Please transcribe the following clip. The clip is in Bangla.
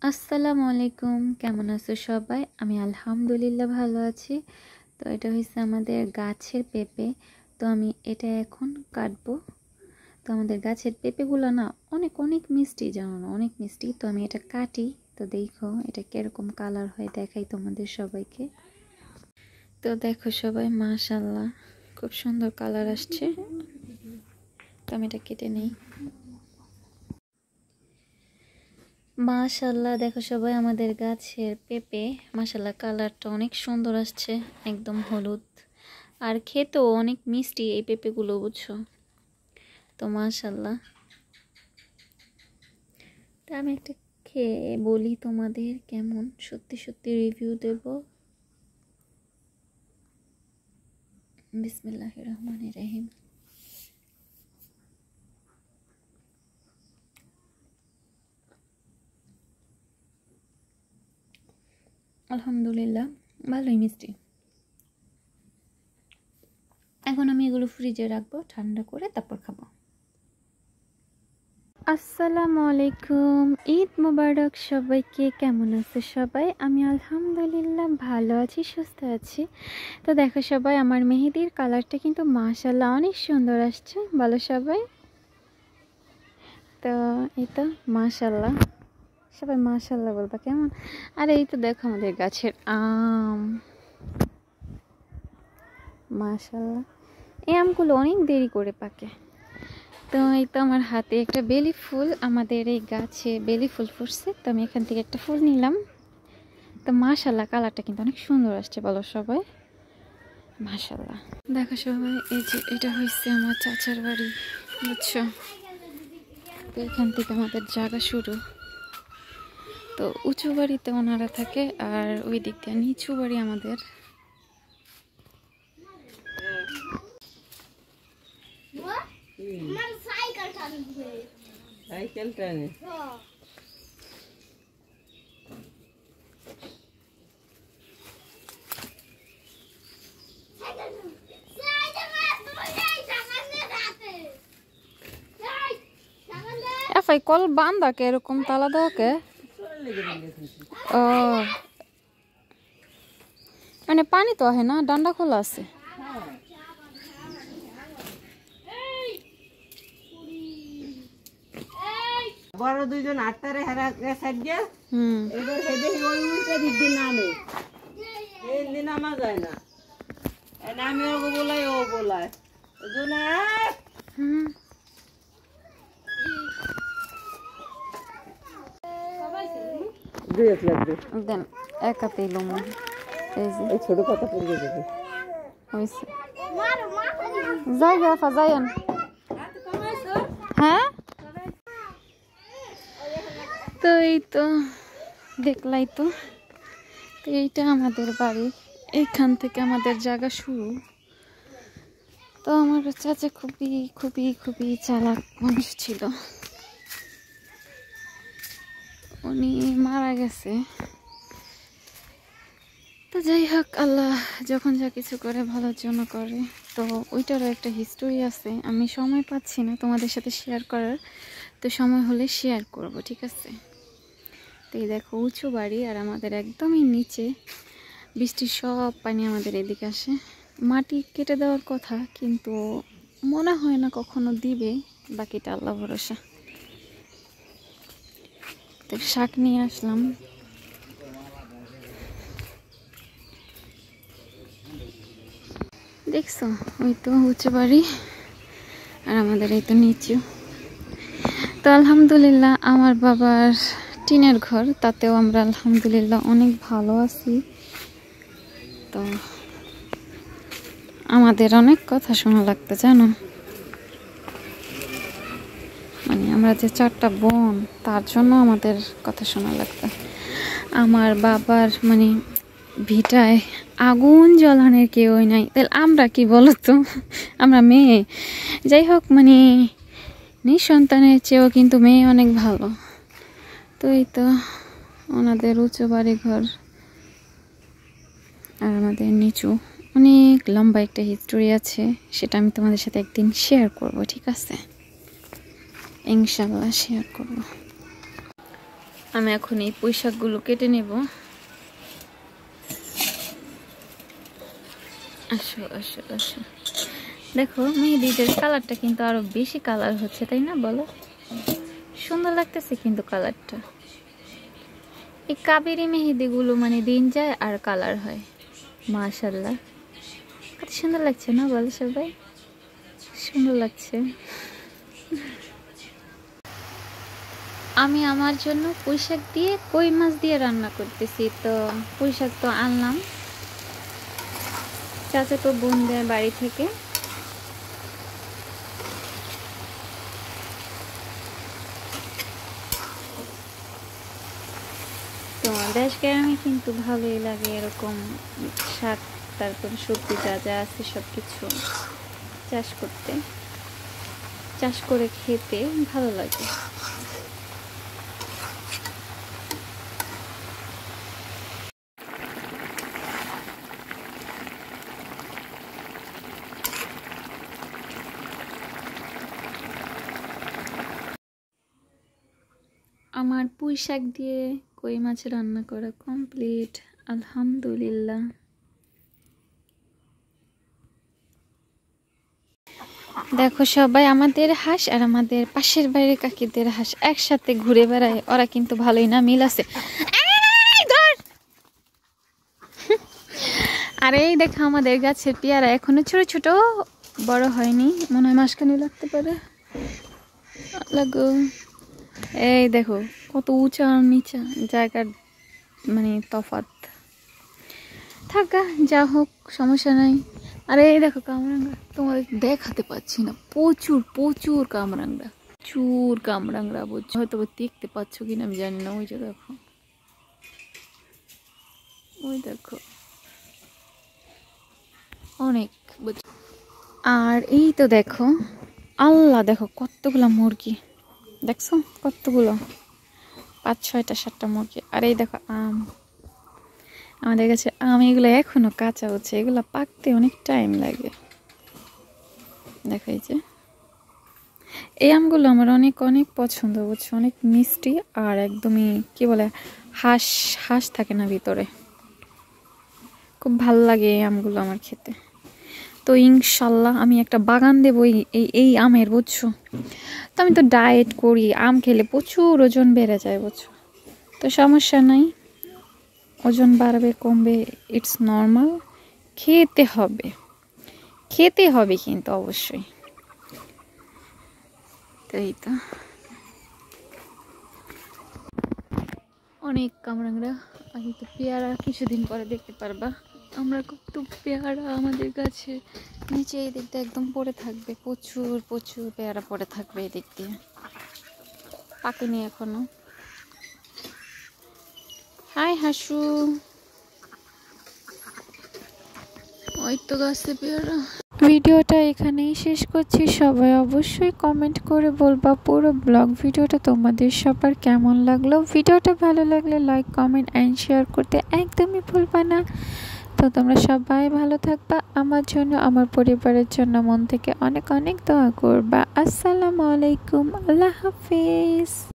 আসসালামু আলাইকুম, কেমন আছো সবাই? আমি আলহামদুলিল্লাহ ভালো আছি। তো এটা হচ্ছে আমাদের গাছের পেঁপে। তো আমি এটা এখন কাটবো। তো আমাদের গাছের পেঁপেগুলো না অনেক অনেক মিষ্টি, জানো না, অনেক মিষ্টি। তো আমি এটা কাটি। তো দেখো এটা কিরকম কালার হয়, দেখাই তোমাদের সবাইকে। তো দেখো সবাই, মাশাআল্লাহ খুব সুন্দর কালার আসছে। তো আমি এটা কেটে নিই। মাশাআল্লাহ দেখো সবাই, আমাদের গাছের পেঁপে মাশাআল্লাহ কালারটা অনেক সুন্দর আসছে, একদম হলুদ। আর খেতেও অনেক মিষ্টি এই পেঁপেগুলো, বুঝছো? তো মাশাআল্লাহ। তা আমি একটা খেয়ে বলি তোমাদের কেমন, সত্যি সত্যি রিভিউ দেব। বিসমিল্লাহির রহমানির রহিম। আলহামদুলিল্লাহ, ভালোই মিষ্টি। এখন আমি এগুলো ফ্রিজে রাখবো, ঠান্ডা করে তারপর খাবো। আসসালামু আলাইকুম, ঈদ মোবারক সবাইকে। কেমন আছে সবাই? আমি আলহামদুলিল্লাহ ভালো আছি, সুস্থ আছি। তো দেখো সবাই, আমার মেহেদির কালারটা কিন্তু মাশাআল্লাহ অনেক সুন্দর আসছে, বলো সবাই। তো এই তো মাশাআল্লাহ, সবাই মাশাআল্লাহ বলবা কেমন। আর এই তো দেখো আমাদের গাছের আম, মাশাআল্লাহ। এই আমগুলো অনেক দেরি করে পাকে। তো এই তো আমার হাতে একটা বেলি ফুল, আমাদের এই গাছে বেলি ফুল ফুটছে। তো আমি এখান থেকে একটা ফুল নিলাম। তো মাশাআল্লাহ কালারটা কিন্তু অনেক সুন্দর আসছে, বলো সবাই মাশাআল্লাহ। দেখো সবাই, এই যে এটা হচ্ছে আমার চাচার বাড়ি, বুঝছো? তো এখান থেকে আমাদের জায়গা শুরু। তো উঁচু বাড়িতে ওনারা থাকে, আর ওই দিক দিয়ে নিচু বাড়ি আমাদের। এফাই কল বান্ধা কে, এরকম তালা দেওয়া কে? ও মানে পানি তো আহে না, ডান্ডা খোলা আছে। বড় দুইজন আটটারে হেরা সাইডে এবার হেদে ওই উল্টে দিক দিয়ে নামে, এই দিন নামা যায় না। আমি ওকে বলাই, ও বলায় জোনাক দুয়েক লাগবে দেন একাতেই লম। এই যে এই ছোট পাতা পড়ে যাবে হইছে, যাই গাফা যাইন। হ্যাঁ, তো এই তো দেখলাই তো। তো এইটা আমাদের বাড়ি, এইখান থেকে আমাদের জায়গা শুরু। তো আমার চাচা খুবই খুবই খুবই চালাক মানুষ ছিল, উনি মারা গেছে। তো যাই হোক, আল্লাহ যখন যা কিছু করে ভালোর জন্য করে। তো ওইটারও একটা হিস্টোরি আছে, আমি সময় পাচ্ছি না তোমাদের সাথে শেয়ার করার। তো সময় হলে শেয়ার করব, ঠিক আছে? তো এই দেখো উঁচু বাড়ি, আর আমাদের একদমই নিচে বৃষ্টির সব পানি আমাদের এদিকে আসে। মাটি কেটে দেওয়ার কথা, কিন্তু মনে হয় না কখনো দিবে, বাকিটা আল্লাহ ভরসা। তো শাক নিয়ে আসলাম। দেখছো, ওই তো উঁচু বাড়ি, আর আমাদের এই তো নিচু। তো আলহামদুলিল্লাহ, আমার বাবার টিনের ঘর, তাতেও আমরা আলহামদুলিল্লাহ অনেক ভালো আছি। তো আমাদের অনেক কথা শোনা লাগতো, জানো, মানে আমরা যে 4টা বোন, তার জন্য আমাদের কথা শোনা লাগতো। আমার বাবার মানে ভিটায় আগুন জ্বালানোর কেউই নাই, তাহলে আমরা কি বলো তো, আমরা মেয়ে। যাই হোক, মানে নিঃসন্তানের চেয়েও কিন্তু মেয়ে অনেক ভালো। তো এই তো ওনাদের উঁচু বাড়ি ঘর, আর আমাদের নিচু। অনেক লম্বা একটা হিস্টোরি আছে, সেটা আমি তোমাদের সাথে একদিন শেয়ার করব, ঠিক আছে? ইনশাআল্লাহ শেয়ার করব। আমি এখন এই পুঁই শাকগুলো কেটে নেব। আসো আসো আসো, দেখো মেহেদিদের কালারটা কিন্তু আরো বেশি কালার হচ্ছে, তাই না বলো? সুন্দর লাগতেছে কিন্তু কালারটা। এই কাবেরি মেহেদিগুলো মানে দিন যায় আর কালার হয়। মাশাআল্লাহ, কত সুন্দর লাগছে না বলো সবাই? সুন্দর লাগছে। আমি আমার জন্য পুঁই শাক দিয়ে কই মাছ দিয়ে রান্না করতেছি। তো পুঁই শাক তো আনলাম চাচাতো বোনদের বাড়ি থেকে। তো দেশ গ্রামে কিন্তু ভালোই লাগে এরকম শাক, তারপর সবজি যা যা আছে সব কিছু চাষ করতে, চাষ করে খেতে ভালো লাগে। আমার পুঁই শাক দিয়ে কই মাছ রান্না করা কমপ্লিট, আলহামদুলিল্লাহ। দেখো সবাই, আমাদের হাঁস আর আমাদের পাশের বাড়ির কাকিদের হাঁস একসাথে ঘুরে বেড়ায়। ওরা কিন্তু ভালোই না মিল আছে। আর এই দেখো আমাদের গাছের পেয়ারা এখনো ছোট ছোট, বড় হয়নি, মনে হয় মাসখানি লাগতে পারে। লাগো, এই দেখো কত উঁচা আর নিচা জায়গার মানে তফাৎ। থাকা যা হোক, সমস্যা নাই। আরে এই দেখো কামরাঙ্গা, তোমাদের দেখাতে পাচ্ছি না, প্রচুর প্রচুর কামরাঙ্গা, প্রচুর কামরাঙ্গা বুঝছো, হয়তো দেখতে পাচ্ছ কিনা আমি জানি না। ওই যে দেখো, ওই দেখো অনেক। আর এই তো দেখো, আল্লাহ দেখো কতগুলা মুরগি, দেখছো কতগুলো, 5, 6টা 7টা মুরগি। আর এই দেখো আম, আমাদের কাছে আম এগুলো এখনো কাঁচা হচ্ছে, এগুলো পাকতে অনেক টাইম লাগে। দেখো এই যে এই আমগুলো আমার অনেক অনেক পছন্দ, বুঝছো, অনেক মিষ্টি আর একদমই কি বলে হাঁস হাঁস থাকে না ভিতরে, খুব ভালো লাগে এই আমগুলো আমার খেতে। তো ইনশাল্লাহ আমি একটা বাগান দেবো এই আমের, বুঝছো। তো আমি তো ডায়েট করি, আম খেলে প্রচুর ওজন বেড়ে যায়, বুঝছো। তো সমস্যা নাই, ওজন বাড়বে কমবে ইটস নর্মাল, খেতে হবে, খেতে হবে কিন্তু অবশ্যই। তো এই তো অনেক কামরাংরা, আর তো পেয়ারা কিছুদিন পরে দেখতে পারবা। আমরা কত পেয়ারা আমাদের গাছে নিচে এই দিকটা একদম পড়ে থাকবে, প্রচুর প্রচুর পেয়ারা পড়ে থাকবে এই দিক দিয়ে, পাকেনি এখনো। হাই হাসু, ওই তো গাছে পেয়ারা। ভিডিওটা এখানেই শেষ করছি। সবাই অবশ্যই কমেন্ট করে বলবা পুরো ব্লগ ভিডিওটা তোমাদের সবার কেমন লাগলো। ভিডিওটা ভালো লাগলে লাইক কমেন্ট অ্যান্ড শেয়ার করতে একদমই ভুলবা না। তো তোমরা সবাই ভালো থাকবা, আমার জন্য আমার পরিবারের জন্য মন থেকে অনেক অনেক দোয়া করবা। আসসালামু আলাইকুম, আল্লাহ হাফিজ।